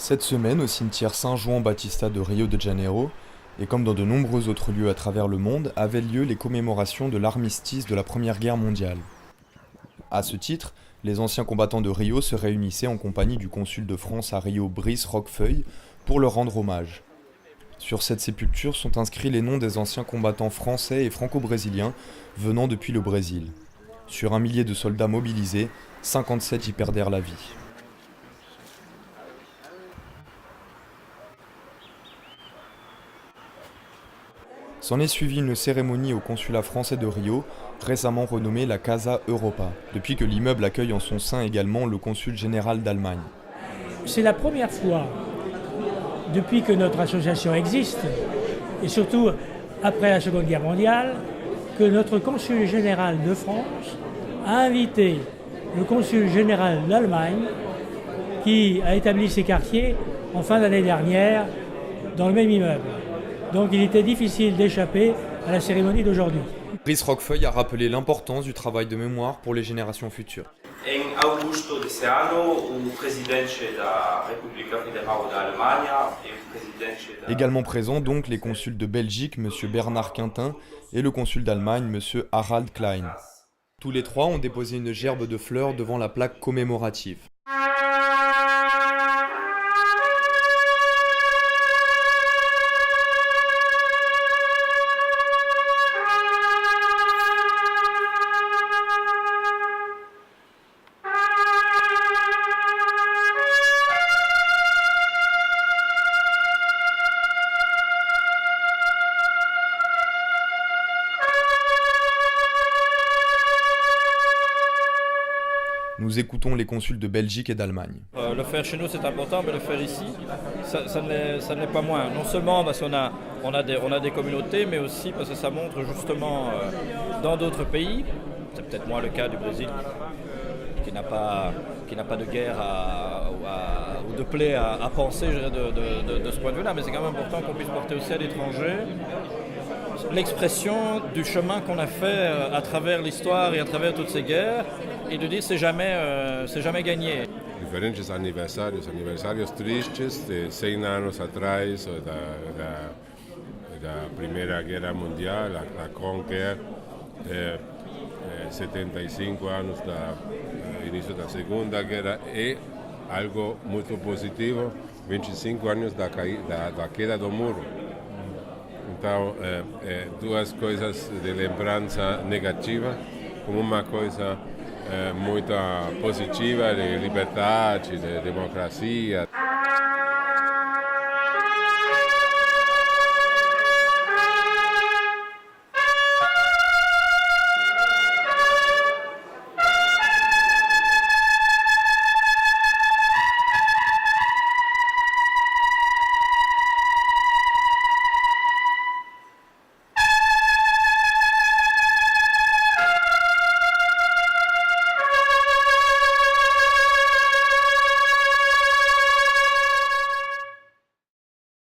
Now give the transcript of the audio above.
Cette semaine, au cimetière San Juan Bautista de Rio de Janeiro, et comme dans de nombreux autres lieux à travers le monde, avaient lieu les commémorations de l'armistice de la Première Guerre mondiale. À ce titre, les anciens combattants de Rio se réunissaient en compagnie du consul de France à Rio, Brice Roquefeuille, pour leur rendre hommage. Sur cette sépulture sont inscrits les noms des anciens combattants français et franco-brésiliens venant depuis le Brésil. Sur 1 millier de soldats mobilisés, 57 y perdèrent la vie. S'en est suivie une cérémonie au consulat français de Rio, récemment renommée la Casa Europa, depuis que l'immeuble accueille en son sein également le consul général d'Allemagne. C'est la première fois, depuis que notre association existe, et surtout après la Seconde Guerre mondiale, que notre consul général de France a invité le consul général d'Allemagne, qui a établi ses quartiers en fin d'année dernière dans le même immeuble. Donc il était difficile d'échapper à la cérémonie d'aujourd'hui. Brice Roquefeuille a rappelé l'importance du travail de mémoire pour les générations futures. Augusto Deseano, o presidente da República Federal da Alemanha e o presidente da... Également présents donc les consuls de Belgique, M. Bernard Quintin, et le consul d'Allemagne, M. Harald Klein. Tous les trois ont déposé une gerbe de fleurs devant la plaque commémorative. Nous écoutons les consuls de Belgique et d'Allemagne. Le faire chez nous c'est important, mais le faire ici, ça ne l'est pas moins. Non seulement parce qu'on a des communautés, mais aussi parce que ça montre justement dans d'autres pays, c'est peut-être moins le cas du Brésil, qui n'a pas de guerre ou de plaie à penser de ce point de vue-là, mais c'est quand même important qu'on puisse porter aussi à l'étranger l'expression du chemin qu'on a fait à travers l'histoire et à travers toutes ces guerres, et de dire c'est jamais gagné. Diferentes aniversarios tristes de 100 anos atrás da Primeira Guerra Mundial, la Grande Guerre, 75 anos do início da Segunda Guerra e algo muito positivo, 25 anos da queda do muro. Então, duas coisas de lembrança negativa, como uma coisa muito positiva de liberdade, de democracia.